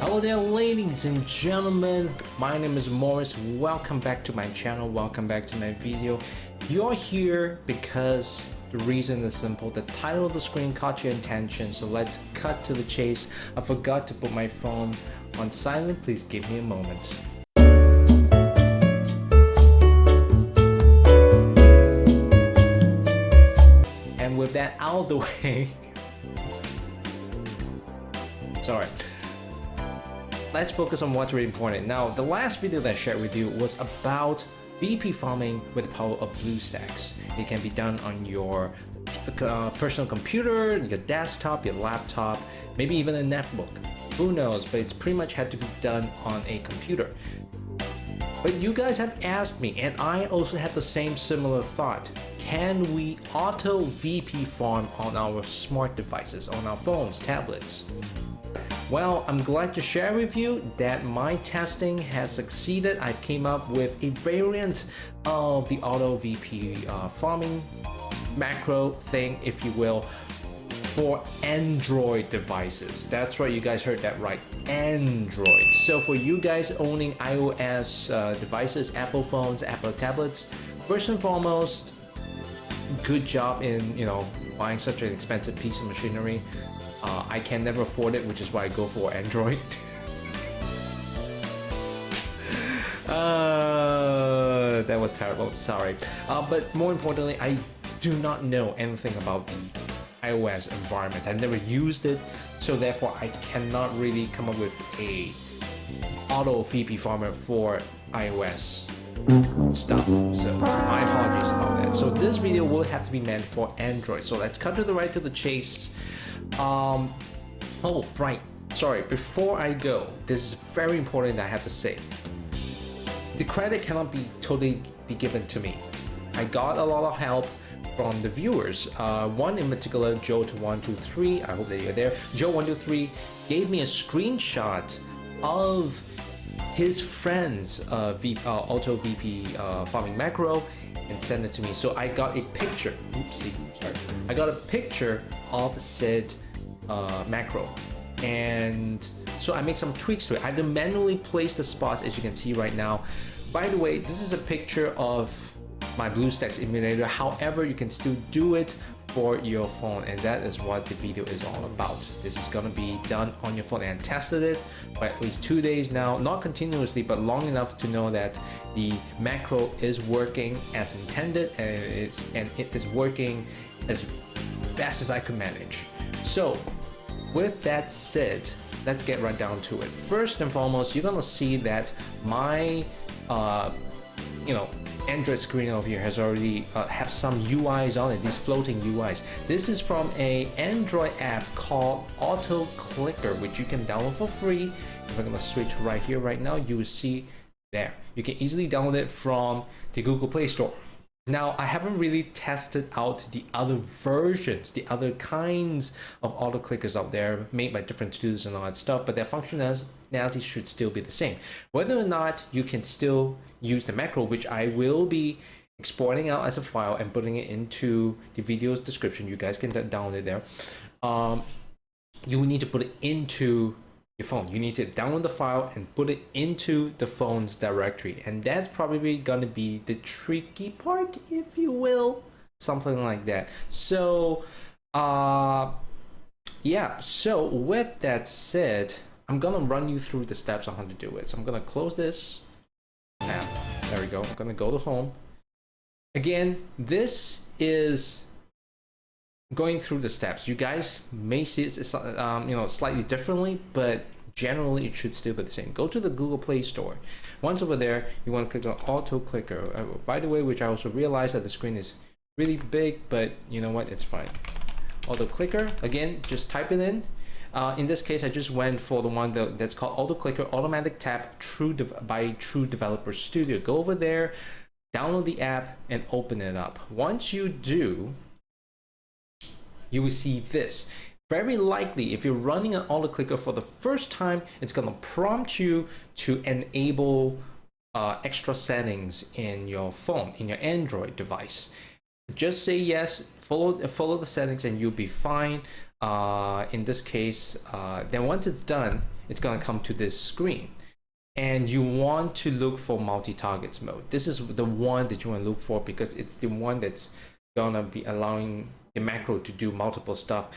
Hello there, ladies and gentlemen. My name is Morris. Welcome back to my channel. Welcome back to my video. You're here because the reason is simple. The title of the screen caught your attention, so let's cut to the chase. I forgot to put my phone on silent. Please give me a moment. And with that out of the way, sorry. Let's focus on what's really important. Now, the last video that I shared with you was about VP farming with the power of BlueStacks. It can be done on your personal computer, your desktop, your laptop, maybe even a netbook. Who knows, but it's pretty much had to be done on a computer. But you guys have asked me, and I also had the same similar thought. Can we auto VP farm on our smart devices, on our phones, tablets? Well, I'm glad to share with you that my testing has succeeded. I came up with a variant of the auto VP farming macro thing, if you will, for Android devices. That's right, you guys heard that right, Android. So for you guys owning iOS devices, Apple phones, Apple tablets, first and foremost, good job in buying such an expensive piece of machinery. I can never afford it, which is why I go for Android. That was terrible, sorry. But more importantly, I do not know anything about the iOS environment. I've never used it, so therefore I cannot really come up with a auto VP farmer for iOS stuff. So my apologies about that. So this video will have to be meant for Android. So let's cut to the right to the chase. Oh right, sorry, before I go, this is very important that I have to say. The credit cannot be totally given to me. I got a lot of help from the viewers. One in particular, Joe123, I hope that you're there. Joe123 gave me a screenshot of his friend's auto VP farming macro and sent it to me. So I got a picture. Oopsie, sorry. I got a picture of said macro, and so I make some tweaks to it. I had to manually place the spots, as you can see right now. By the way, this is a picture of my BlueStacks emulator. However, you can still do it for your phone, and that is what the video is all about. This is gonna be done on your phone, and I tested it for at least 2 days now, not continuously, but long enough to know that the macro is working as intended, and it is working as best as I could manage. So with that said, let's get right down to it. First and foremost, you're gonna see that my Android screen over here has already have some UIs on it, these floating UIs. This is from a Android app called Auto Clicker, which you can download for free. If I'm gonna switch right here right now, you will see there. You can easily download it from the Google Play Store. Now, I haven't really tested out the other versions, the other kinds of auto clickers out there made by different studios and all that stuff, but their functionality should still be the same. Whether or not you can still use the macro, which I will be exporting out as a file and putting it into the video's description, you guys can download it there. You will need to put it into your phone. You need to download the file and put it into the phone's directory, and that's probably gonna be the tricky part, if you will, something like that. So yeah, so with that said, I'm gonna run you through the steps on how to do it. So I'm gonna close this now. There we go. I'm gonna go to home again. This is going through the steps. You guys may see it slightly differently, but generally it should still be the same. Go to the Google Play Store. Once over there, you want to click on Auto Clicker. By the way, which I also realized that the screen is really big, but you know what, it's fine. Auto Clicker, again, just type it in. In this case, I just went for the one that's called Auto Clicker Automatic Tap by True Developer Studio. Go over there, download the app, and open it up. Once you do, you will see this. Very likely, if you're running an auto clicker for the first time, it's going to prompt you to enable extra settings in your phone, in your Android device. Just say yes, follow the settings, and you'll be fine. In this case, then once it's done, it's gonna come to this screen. And you want to look for multi-targets mode. This is the one that you want to look for because it's the one that's gonna be allowing the macro to do multiple stuff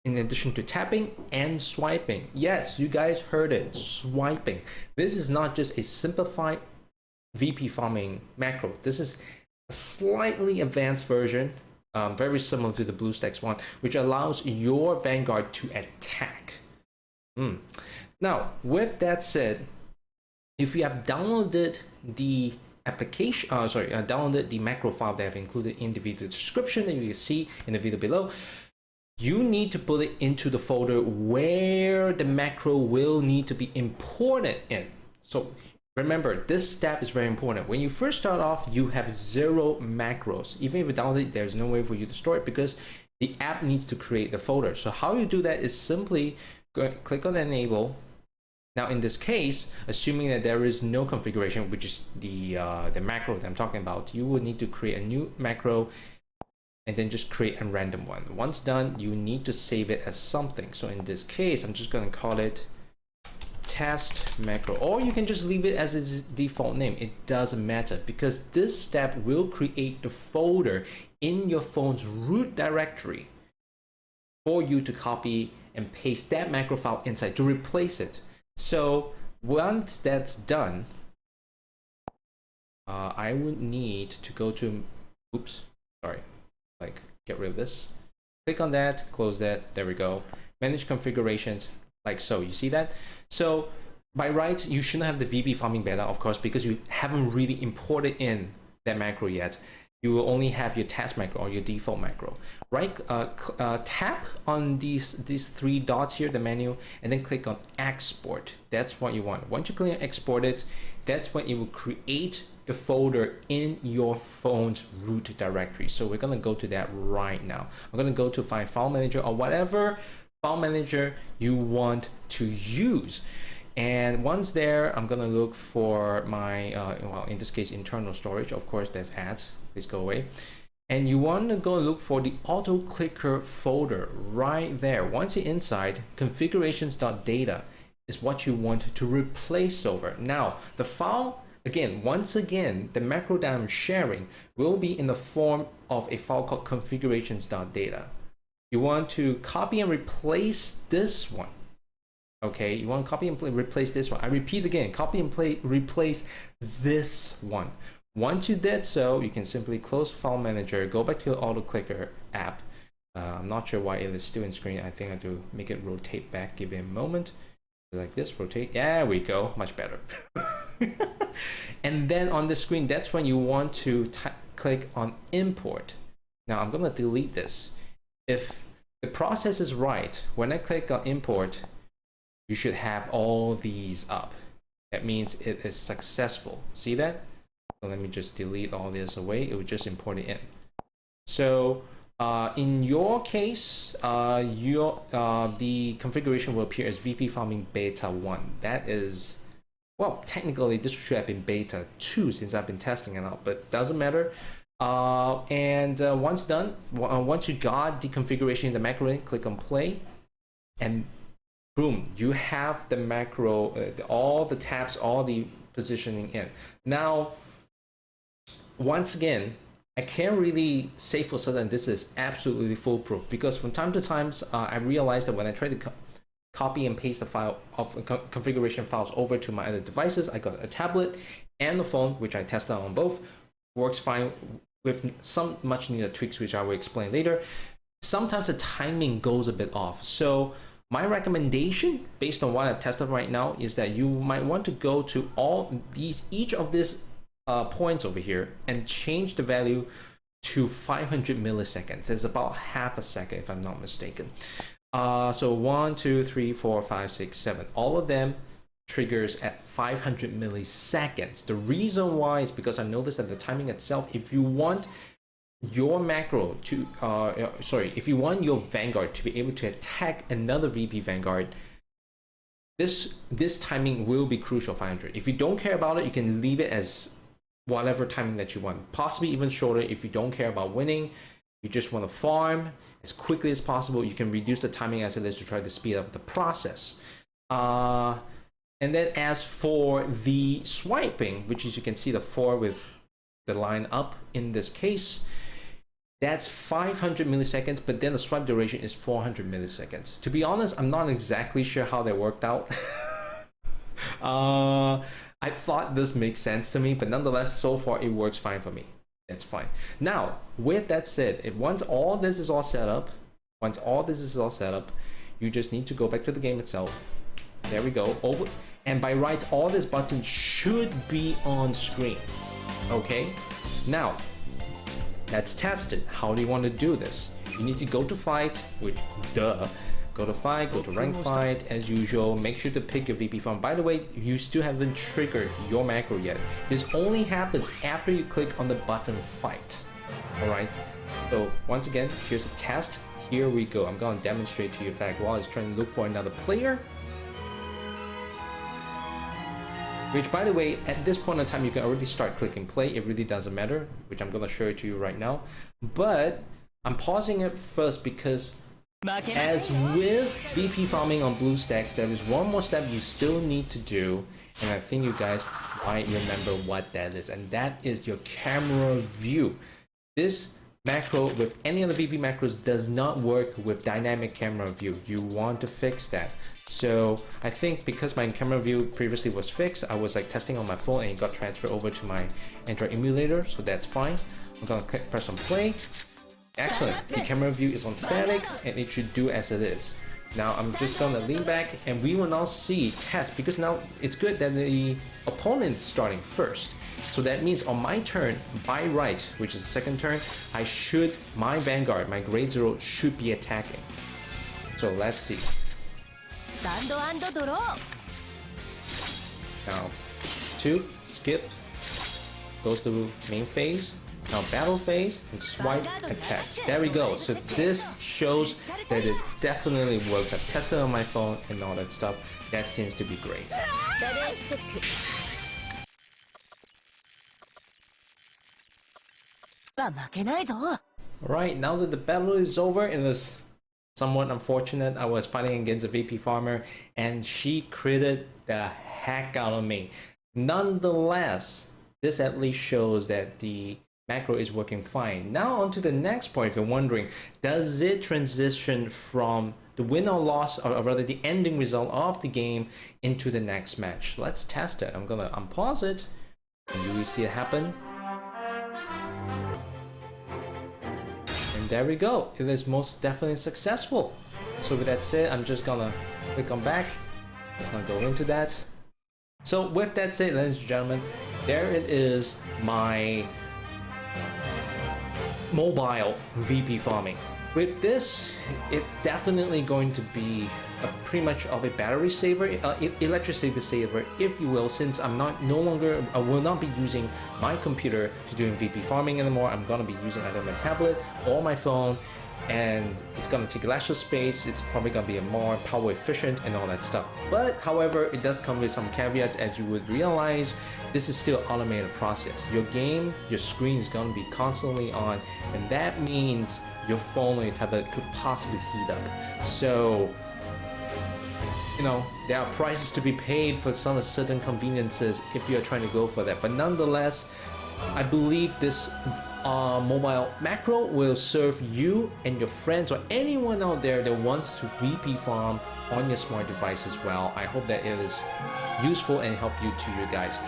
in addition to tapping and swiping. Yes, you guys heard it, swiping. This is not just a simplified VP farming macro. This is a slightly advanced version, very similar to the BlueStacks one, which allows your Vanguard to attack. Now, with that said, if you have downloaded the application, downloaded the macro file that I've included in the video description that you can see in the video below, you need to put it into the folder where the macro will need to be imported in. So remember, this step is very important. When you first start off, you have 0 macros. Even if you download it, there's no way for you to store it because the app needs to create the folder. So how you do that is simply click on enable. Now in this case, assuming that there is no configuration, which is the macro that I'm talking about, you will need to create a new macro and then just create a random one. Once done, you need to save it as something. So in this case, I'm just going to call it test macro, or you can just leave it as its default name. It doesn't matter because this step will create the folder in your phone's root directory for you to copy and paste that macro file inside to replace it. So once that's done, I would need to go to, get rid of this. Click on that, close that, there we go. Manage configurations, like so, you see that? So by right, you shouldn't have the VP farming beta, of course, because you haven't really imported in that macro yet. You will only have your test macro or your default macro, right? Tap on these 3 dots here, the menu, and then click on export. That's what you want. Once you click on export it, that's when it will create the folder in your phone's root directory. So we're gonna go to that right now. I'm gonna go to find file manager or whatever file manager you want to use. And once there, I'm gonna look for my, well, in this case, internal storage. Of course, there's ads. Please go away. And you want to go look for the auto clicker folder right there. Once you're inside, configurations.data is what you want to replace over. Now, the file, again, once again, the macro that I'm sharing will be in the form of a file called configurations.data. You want to copy and replace this one. Okay, you want to copy and replace this one. I repeat again, copy and replace this one. Once you did so, you can simply close File Manager, go back to your Auto Clicker app. I'm not sure why it is still in screen. I think I have to make it rotate back. Give it a moment. Like this, rotate. There we go, much better. And then on the screen, that's when you want to click on Import. Now I'm gonna delete this. If the process is right, when I click on Import, you should have all these up. That means it is successful. See that? So let me just delete all this away. It would just import it in. So in your case, the configuration will appear as VP Farming Beta 1. That is, well, technically this should have been Beta 2 since I've been testing it out, but doesn't matter. Once done, once you got the configuration in the macro, click on play, and boom, you have the macro, all the tabs, all the positioning in. Now, once again, I can't really say for certain this is absolutely foolproof because from time to time, I realized that when I try to copy and paste the file of configuration files over to my other devices, I got a tablet and the phone, which I tested on both, works fine with some much needed tweaks, which I will explain later. Sometimes the timing goes a bit off. So my recommendation, based on what I've tested right now, is that you might want to go to each of these points over here and change the value to 500 milliseconds. It's about half a second, if I'm not mistaken. So 1, 2, 3, 4, 5, 6, 7. All of them triggers at 500 milliseconds. The reason why is because I noticed that the timing itself, if you want your macro to, if you want your Vanguard to be able to attack another VP Vanguard, this timing will be crucial, 500. If you don't care about it, you can leave it as whatever timing that you want, possibly even shorter. If you don't care about winning, you just want to farm as quickly as possible, you can reduce the timing as it is to try to speed up the process. And then as for the swiping, which is you can see the 4 with the line up in this case, that's 500 milliseconds, but then the swipe duration is 400 milliseconds. To be honest, I'm not exactly sure how that worked out. I thought this makes sense to me, but nonetheless, so far it works fine for me. That's fine. Now, with that said, once all this is all set up, you just need to go back to the game itself. There we go. Over, and by right, all these buttons should be on screen. Okay. Now, let's test it. How do you want to do this? You need to go to fight, which duh. Go to fight, go to rank fight as usual. Make sure to pick your VP farm. By the way, you still haven't triggered your macro yet. This only happens after you click on the button fight. Alright, so once again, here's a test. Here we go. I'm going to demonstrate to you in fact while I was trying to look for another player. Which, by the way, at this point in time, you can already start clicking play. It really doesn't matter, which I'm going to show it to you right now. But I'm pausing it first because as with VP farming on BlueStacks, there is one more step you still need to do, and I think you guys might remember what that is, and that is your camera view. This macro with any of the VP macros does not work with dynamic camera view. You want to fix that. So I think because my camera view previously was fixed, I was like testing on my phone and it got transferred over to my Android emulator, so that's fine. I'm gonna press on play. Excellent. The camera view is on static and it should do as it is. Now I'm just gonna lean back and we will now see test, because now it's good that the opponent's starting first. So that means on my turn, by right, which is the second turn, my Vanguard, my grade 0 should be attacking. So let's see. Now 2, skip, goes to main phase. Now battle phase and swipe attacks. There we go. So this shows that it definitely works. I've tested on my phone and all that stuff. That seems to be great. Alright, now that the battle is over, it was somewhat unfortunate. I was fighting against a VP farmer and she critted the heck out of me. Nonetheless, this at least shows that the macro is working fine. Now on to the next point. If you're wondering, does it transition from the win or loss, or rather the ending result of the game, into the next match? Let's test it. I'm gonna unpause it and you will see it happen. And there we go. It is most definitely successful. So with that said, I'm just gonna click on back. Let's not go into that. So with that said, ladies and gentlemen, there it is, my mobile VP farming. With this, it's definitely going to be pretty much of a battery saver, electricity saver, if you will, since I will not be using my computer to doing VP farming anymore. I'm gonna be using either my tablet or my phone, and it's gonna take less space. It's probably gonna be a more power efficient and all that stuff. But however, it does come with some caveats. As you would realize, this is still an automated process. Your game, your screen is gonna be constantly on, and that means your phone or your tablet could possibly heat up. So, you know, there are prices to be paid for some certain conveniences if you're trying to go for that. But nonetheless, I believe this mobile macro will serve you and your friends or anyone out there that wants to VP farm on your smart device as well. I hope that it is useful and help you guys.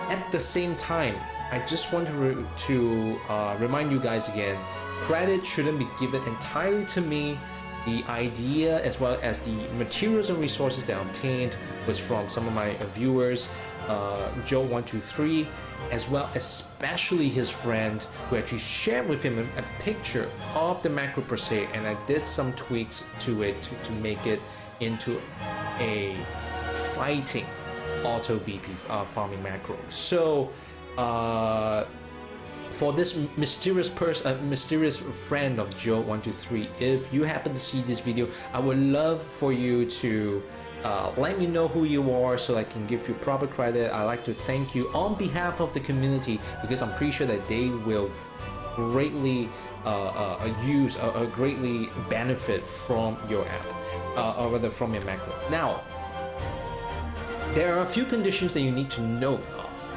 At the same time, I just want to remind you guys again, credit shouldn't be given entirely to me. The idea as well as the materials and resources that I obtained was from some of my viewers, Joe123, as well especially his friend, who actually shared with him a picture of the macro per se, and I did some tweaks to it to make it into a fighting auto VP farming macro. So for this mysterious friend of Joe123, if you happen to see this video, I would love for you to let me know who you are so I can give you proper credit. I'd like to thank you on behalf of the community, because I'm pretty sure that they will greatly greatly benefit from your app, or rather from your macro. Now, there are a few conditions that you need to note of.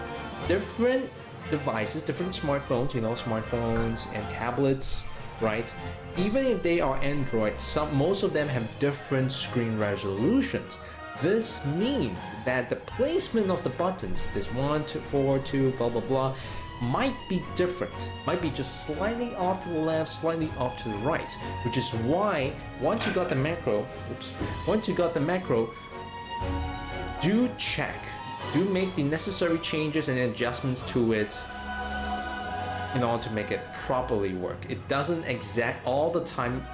Different devices, different smartphones, smartphones and tablets, right? Even if they are Android, most of them have different screen resolutions. This means that the placement of the buttons, this 1, 2, 4, 2, blah, blah, blah, might be different, might be just slightly off to the left, slightly off to the right, which is why once you got the macro, do check, do make the necessary changes and adjustments to it in order to make it properly work. It doesn't all the time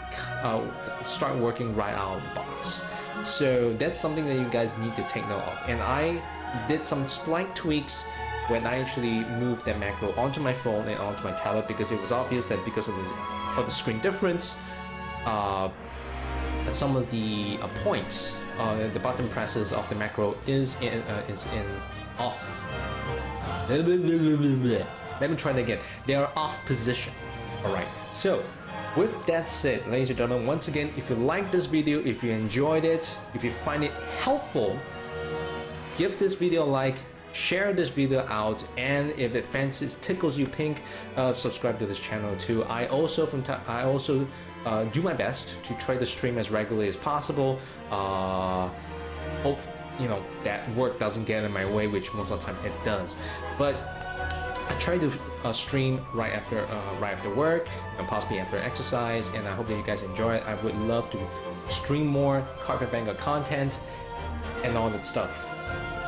start working right out of the box. So that's something that you guys need to take note of. And I did some slight tweaks when I actually moved that macro onto my phone and onto my tablet, because it was obvious that because of the screen difference, some of the points, the button presses of the macro is in off. Let me try that again. They are off position. All right. So with that said, ladies and gentlemen, once again, if you like this video, if you enjoyed it, if you find it helpful, give this video a like, share this video out, and if it tickles you pink, subscribe to this channel too. I also do my best to try to stream as regularly as possible. Hope that work doesn't get in my way, which most of the time it does. But I try to stream right after work, and possibly after exercise, and I hope that you guys enjoy it. I would love to stream more Cardfight Vanguard content and all that stuff.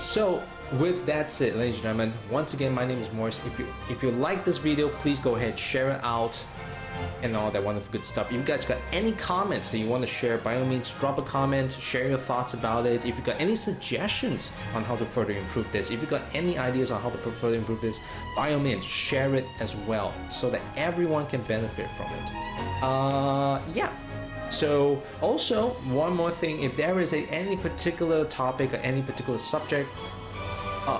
So with that said, ladies and gentlemen, once again, my name is Morris. If you like this video, please go ahead, share it out, and all that wonderful good stuff. If you guys got any comments that you want to share, by all means, drop a comment, share your thoughts about it. If you got any suggestions on how to further improve this, if you got any ideas on how to further improve this, by all means, share it as well, so that everyone can benefit from it. Yeah. So also, one more thing, if there is any particular topic or any particular subject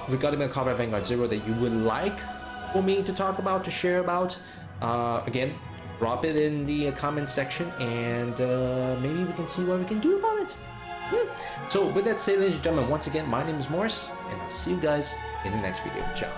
regarding the Cardfight Vanguard 0 that you would like for me to talk about, to share about, again, drop it in the comment section, and maybe we can see what we can do about it. So with that said, ladies and gentlemen, once again, my name is Morris, and I'll see you guys in the next video. Ciao.